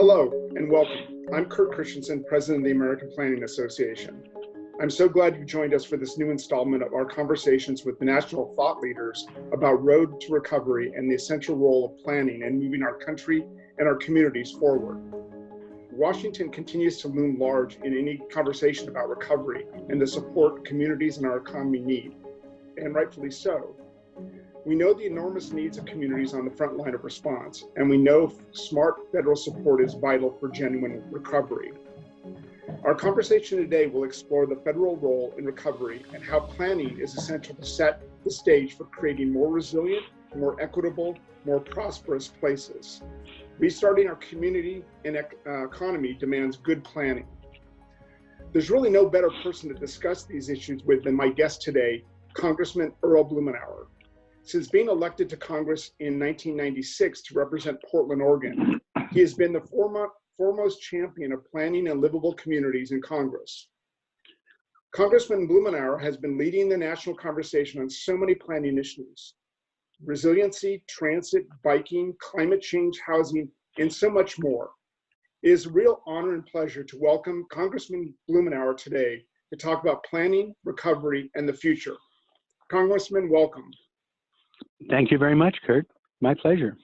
Hello and welcome. I'm Kurt Christiansen, President of the American Planning Association. I'm so glad you joined us for this new installment of our conversations with national thought leaders about road to recovery and the essential role of planning in moving our country and our communities forward. Washington continues to loom large in any conversation about recovery and the support communities and our economy need, and rightfully so. We know the enormous needs of communities on the front line of response, and we know smart federal support is vital for genuine recovery. Our conversation today will explore the federal role in recovery and how planning is essential to set the stage for creating more resilient, more equitable, more prosperous places. Restarting our community and economy demands good planning. There's really no better person to discuss these issues with than my guest today, Congressman Earl Blumenauer. Since being elected to Congress in 1996 to represent Portland, Oregon, he has been the foremost champion of planning and livable communities in Congress. Congressman Blumenauer has been leading the national conversation on so many planning issues: resiliency, transit, biking, climate change, housing, and so much more. It is a real honor and pleasure to welcome Congressman Blumenauer today to talk about planning, recovery, and the future. Congressman, welcome. Thank you very much, Kurt. My pleasure.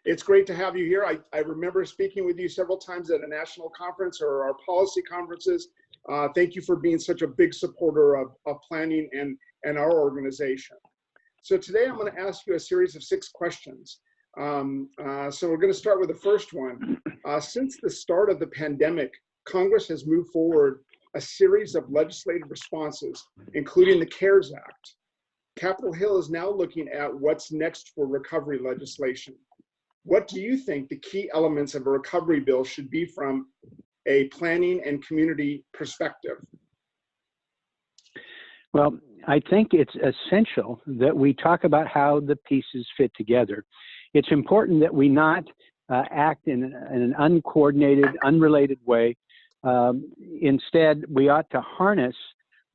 It's great to have you here. I remember speaking with you several times at a national conference or our policy conferences. Thank you for being such a big supporter of planning and our organization. So today I'm going to ask you a series of 6 questions. So we're going to start with the first one. Since the start of the pandemic, Congress has moved forward a series of legislative responses, including the CARES Act. Capitol Hill is now looking at what's next for recovery legislation. What do you think the key elements of a recovery bill should be from a planning and community perspective? Well, I think it's essential that we talk about how the pieces fit together. It's important that we not act in an uncoordinated, unrelated way. Instead, we ought to harness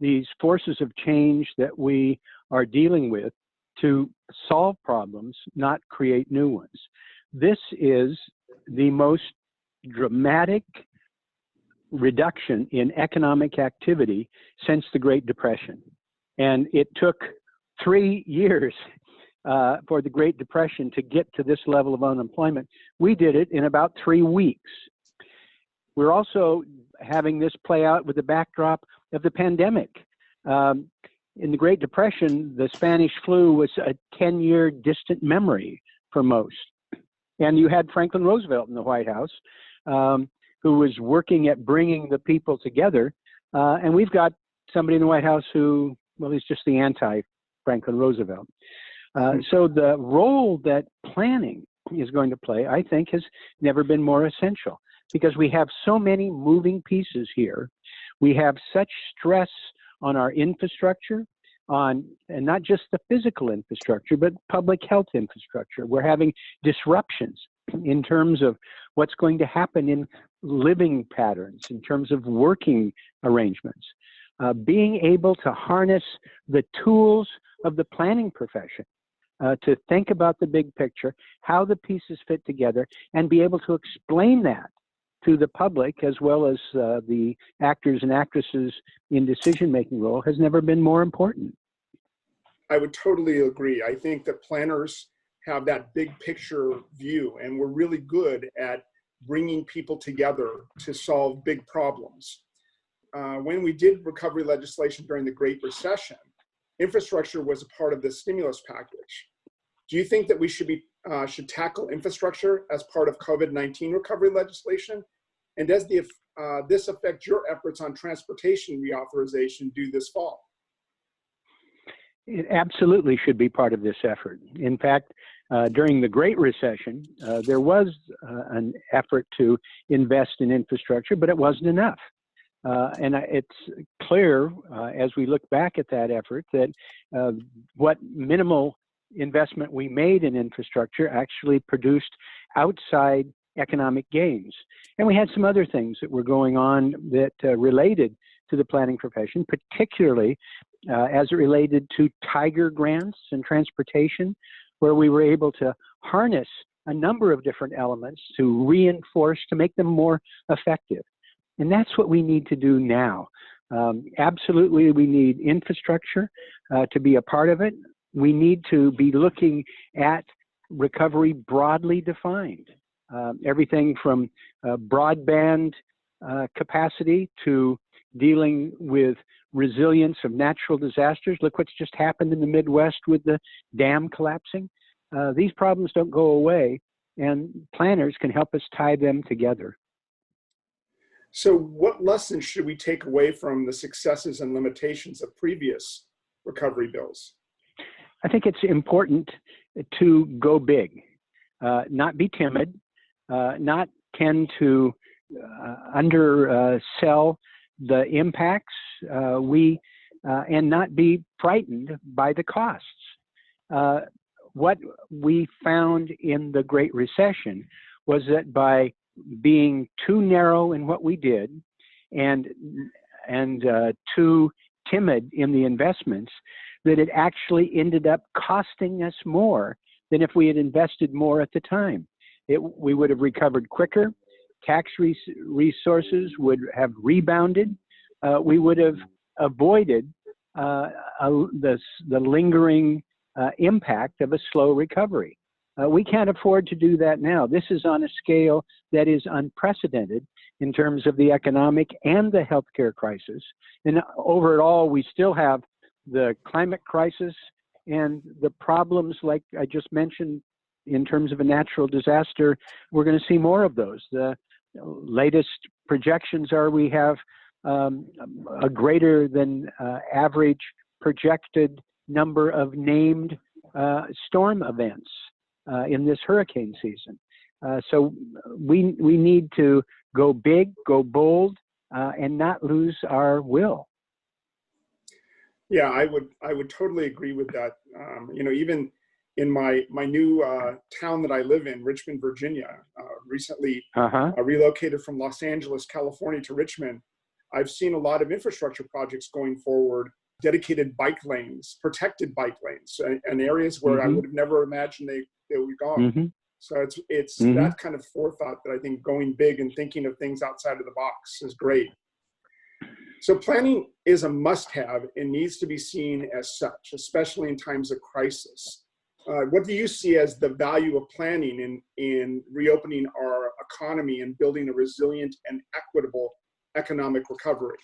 these forces of change that we are dealing with to solve problems, not create new ones. This is the most dramatic reduction in economic activity since the Great Depression. And it took 3 years for the Great Depression to get to this level of unemployment. We did it in about 3 weeks. We're also having this play out with the backdrop of the pandemic. In the Great Depression, the Spanish flu was a 10-year distant memory for most. And you had Franklin Roosevelt in the White House, who was working at bringing the people together. And we've got somebody in the White House who, well, he's just the anti-Franklin Roosevelt. So the role that planning is going to play, I think, has never been more essential, because we have so many moving pieces here. We have such stress on our infrastructure, and not just the physical infrastructure, but public health infrastructure. We're having disruptions in terms of what's going to happen in living patterns, in terms of working arrangements. Being able to harness the tools of the planning profession to think about the big picture, how the pieces fit together, and be able to explain that to the public, as well as the actors and actresses in decision-making role, has never been more important. I would totally agree. I think that planners have that big picture view, and we're really good at bringing people together to solve big problems. When we did recovery legislation during the Great Recession, infrastructure was a part of the stimulus package. Do you think that we should tackle infrastructure as part of COVID-19 recovery legislation? And does this affect your efforts on transportation reauthorization due this fall? It absolutely should be part of this effort. In fact, during the Great Recession, there was an effort to invest in infrastructure, but it wasn't enough. And it's clear as we look back at that effort that what minimal investment we made in infrastructure actually produced outside economic gains. And we had some other things that were going on that related to the planning profession, particularly as it related to Tiger grants and transportation, where we were able to harness a number of different elements to reinforce, to make them more effective. And that's what we need to do now. Absolutely, we need infrastructure to be a part of it. We need to be looking at recovery broadly defined. Everything from broadband capacity to dealing with resilience of natural disasters. Look what's just happened in the Midwest with the dam collapsing. These problems don't go away, and planners can help us tie them together. So what lessons should we take away from the successes and limitations of previous recovery bills? I think it's important to go big, not be timid, not tend to undersell the impacts, and not be frightened by the costs. What we found in the Great Recession was that by being too narrow in what we did and too timid in the investments, that it actually ended up costing us more than if we had invested more at the time. We would have recovered quicker, tax resources would have rebounded, we would have avoided the lingering impact of a slow recovery. We can't afford to do that now. This is on a scale that is unprecedented in terms of the economic and the healthcare crisis. And overall, we still have the climate crisis and the problems like I just mentioned in terms of a natural disaster. We're going to see more of those. The latest projections are we have a greater than average projected number of named storm events in this hurricane season. So we need to go big, go bold, and not lose our will. Yeah, I would totally agree with that. You know, even in my new town that I live in, Richmond, Virginia, recently relocated from Los Angeles, California to Richmond, I've seen a lot of infrastructure projects going forward, dedicated bike lanes, protected bike lanes, and areas where I would have never imagined they would go. So it's that kind of forethought that I think going big and thinking of things outside of the box is great. So planning is a must-have and needs to be seen as such, especially in times of crisis. What do you see as the value of planning in reopening our economy and building a resilient and equitable economic recovery?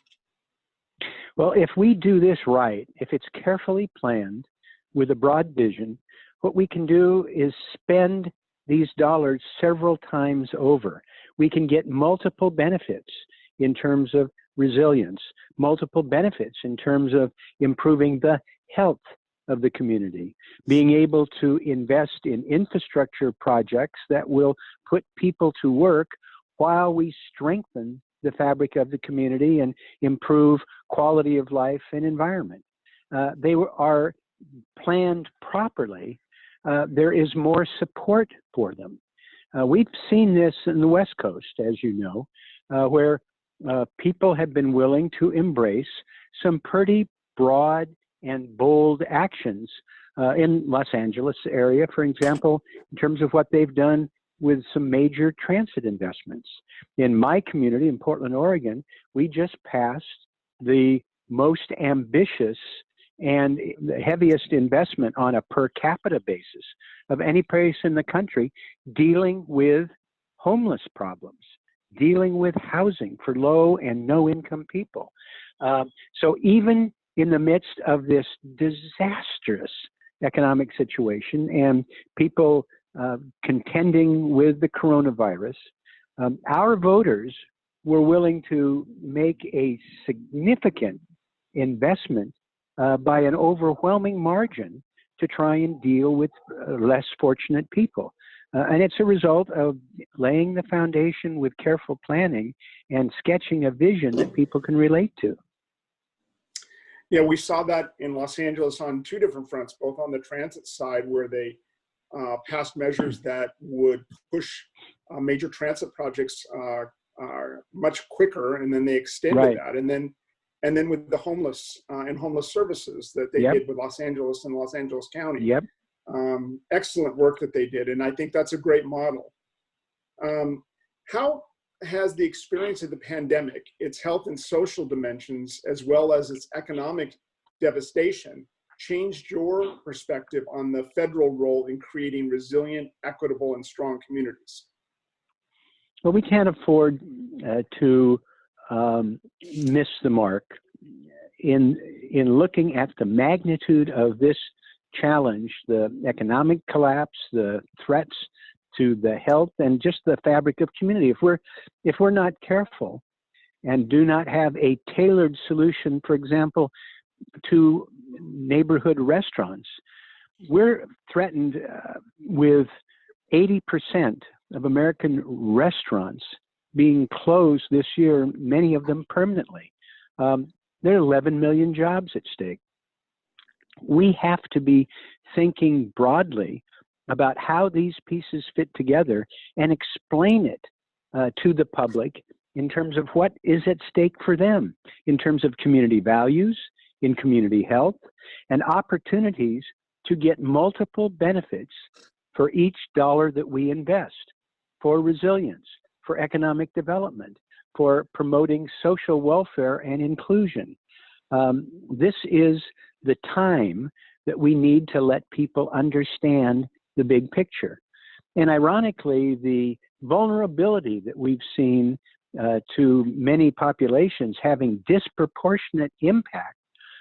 Well, if we do this right, if it's carefully planned with a broad vision, what we can do is spend these dollars several times over. We can get multiple benefits in terms of resilience, multiple benefits in terms of improving the health of the community, being able to invest in infrastructure projects that will put people to work while we strengthen the fabric of the community and improve quality of life and environment. They are planned properly. There is more support for them. We've seen this in the West Coast, as you know, where people have been willing to embrace some pretty broad and bold actions in Los Angeles area, for example, in terms of what they've done with some major transit investments. In my community in Portland, Oregon, we just passed the most ambitious and the heaviest investment on a per capita basis of any place in the country dealing with homeless problems, dealing with housing for low and no income people. So even in the midst of this disastrous economic situation and people contending with the coronavirus, our voters were willing to make a significant investment by an overwhelming margin to try and deal with less fortunate people. And it's a result of laying the foundation with careful planning and sketching a vision that people can relate to. Yeah, we saw that in Los Angeles on two different fronts, both on the transit side, where they passed measures that would push major transit projects much quicker, and then they extended that. And then with the homeless and homeless services that they did with Los Angeles and Los Angeles County. excellent work that they did, and I think that's a great model. How has the experience of the pandemic, its health and social dimensions, as well as its economic devastation, changed your perspective on the federal role in creating resilient, equitable, and strong communities? Well, we can't afford to miss the mark in looking at the magnitude of this challenge, the economic collapse, the threats to the health, and just the fabric of community. If we're not careful and do not have a tailored solution, for example, to neighborhood restaurants, we're threatened with 80% of American restaurants being closed this year, many of them permanently. There are 11 million jobs at stake. We have to be thinking broadly about how these pieces fit together and explain it to the public in terms of what is at stake for them, in terms of community values, in community health, and opportunities to get multiple benefits for each dollar that we invest, for resilience, for economic development, for promoting social welfare and inclusion. This is the time that we need to let people understand the big picture. And ironically, the vulnerability that we've seen to many populations having disproportionate impact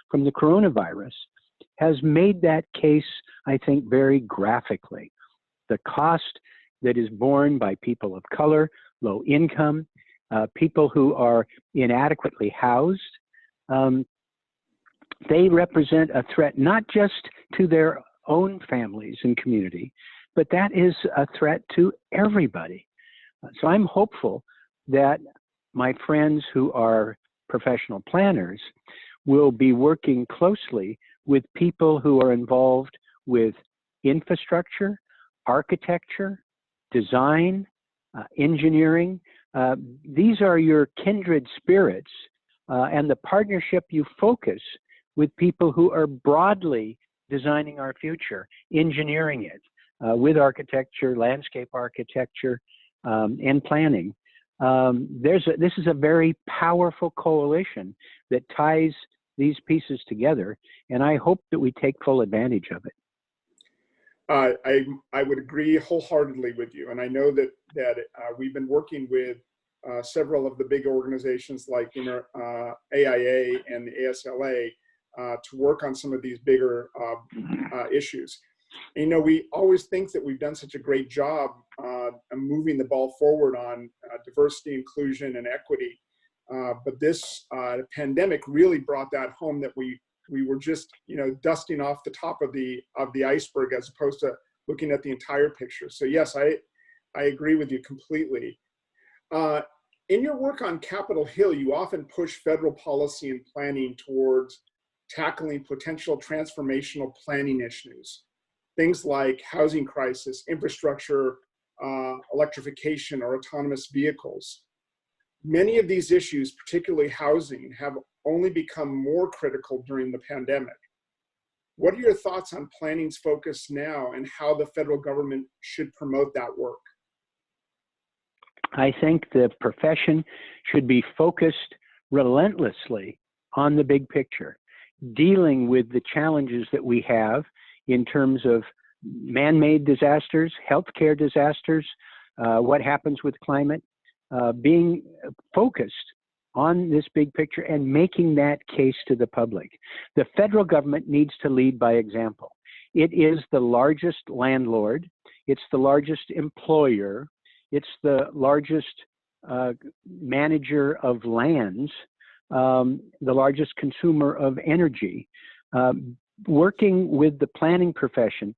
from the coronavirus has made that case, I think, very graphically. The cost that is borne by people of color, low income, people who are inadequately housed, they represent a threat not just to their own families and community, but that is a threat to everybody. So I'm hopeful that my friends who are professional planners will be working closely with people who are involved with infrastructure, architecture, design, engineering. These are your kindred spirits, and the partnership you focus with people who are broadly designing our future, engineering it with architecture, landscape architecture, and planning. This is a very powerful coalition that ties these pieces together, and I hope that we take full advantage of it. I would agree wholeheartedly with you, and I know that we've been working with several of the big organizations like AIA and the ASLA to work on some of these bigger issues. And, we always think that we've done such a great job moving the ball forward on diversity, inclusion, and equity. But this pandemic really brought that home, that we were just, dusting off the top of the iceberg as opposed to looking at the entire picture. So yes, I agree with you completely. In your work on Capitol Hill, you often push federal policy and planning towards tackling potential transformational planning issues. Things like housing crisis, infrastructure, electrification, or autonomous vehicles. Many of these issues, particularly housing, have only become more critical during the pandemic. What are your thoughts on planning's focus now and how the federal government should promote that work? I think the profession should be focused relentlessly on the big picture, dealing with the challenges that we have in terms of man-made disasters, healthcare disasters, what happens with climate, being focused on this big picture and making that case to the public. The federal government needs to lead by example. It is the largest landlord, it's the largest employer, it's the largest manager of lands, the largest consumer of energy. Working with the planning profession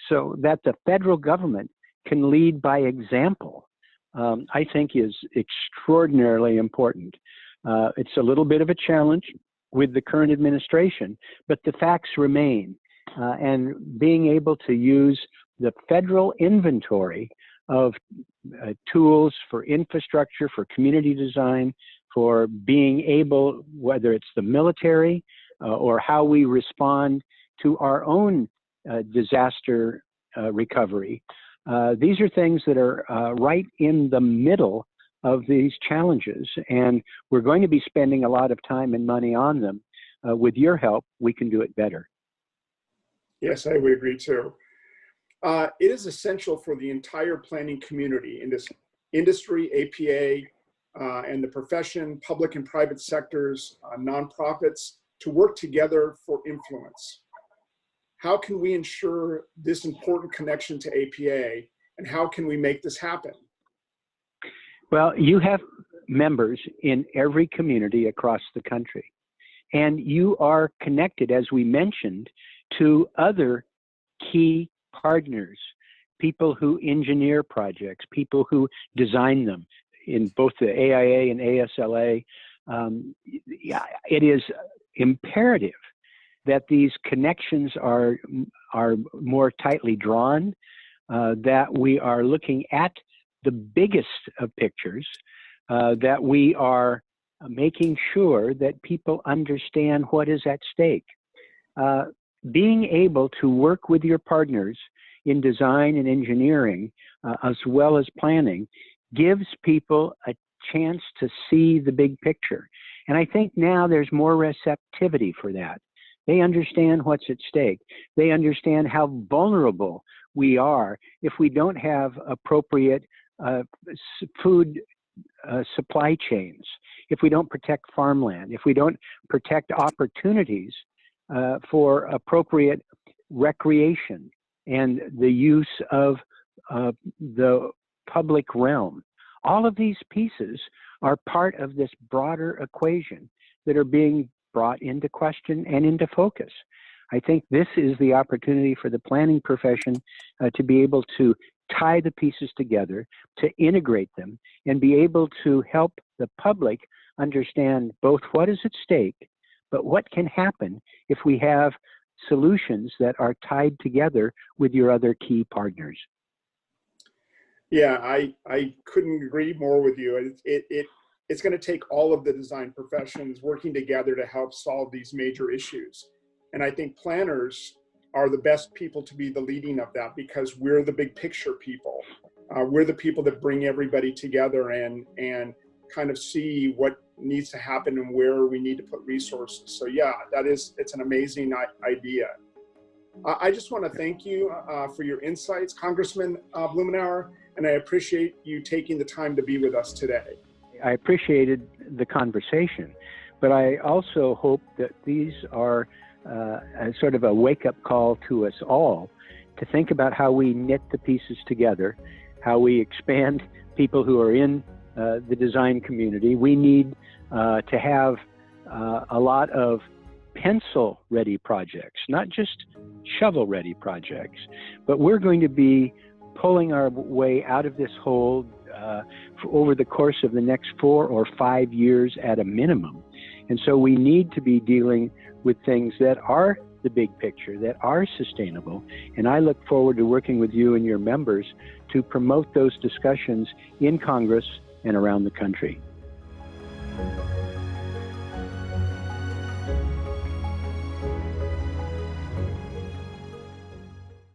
so that the federal government can lead by example, I think is extraordinarily important. It's a little bit of a challenge with the current administration, but the facts remain. And being able to use the federal inventory of tools for infrastructure, for community design, for being able, whether it's the military or how we respond to our own disaster recovery. These are things that are right in the middle of these challenges, and we're going to be spending a lot of time and money on them. With your help, we can do it better. Yes, I would agree too. It is essential for the entire planning community in this industry, APA, and the profession, public and private sectors, nonprofits, to work together for influence. How can we ensure this important connection to APA, and how can we make this happen? Well, you have members in every community across the country, and you are connected, as we mentioned, to other key partners, people who engineer projects, people who design them in both the AIA and ASLA. It is imperative that these connections are more tightly drawn, that we are looking at the biggest of pictures, that we are making sure that people understand what is at stake. Being able to work with your partners in design and engineering, as well as planning, gives people a chance to see the big picture. And I think now there's more receptivity for that. They understand what's at stake. They understand how vulnerable we are if we don't have appropriate food supply chains, if we don't protect farmland, if we don't protect opportunities for appropriate recreation and the use of the public realm. All of these pieces are part of this broader equation that are being brought into question and into focus. I think this is the opportunity for the planning profession to be able to tie the pieces together, to integrate them, and be able to help the public understand both what is at stake, but what can happen if we have solutions that are tied together with your other key partners. Yeah, I couldn't agree more with you. It's going to take all of the design professions working together to help solve these major issues. And I think planners are the best people to be the leading of that, because we're the big picture people. We're the people that bring everybody together and kind of see what needs to happen and where we need to put resources. So yeah, it's an amazing idea. I just want to thank you for your insights, Congressman Blumenauer, and I appreciate you taking the time to be with us today. I appreciated the conversation, but I also hope that these are a sort of a wake-up call to us all to think about how we knit the pieces together, how we expand people who are in the design community. We need to have a lot of pencil-ready projects, not just shovel-ready projects, but we're going to be pulling our way out of this hole over the course of the next 4 or 5 years at a minimum. And so we need to be dealing with things that are the big picture, that are sustainable. And I look forward to working with you and your members to promote those discussions in Congress and around the country.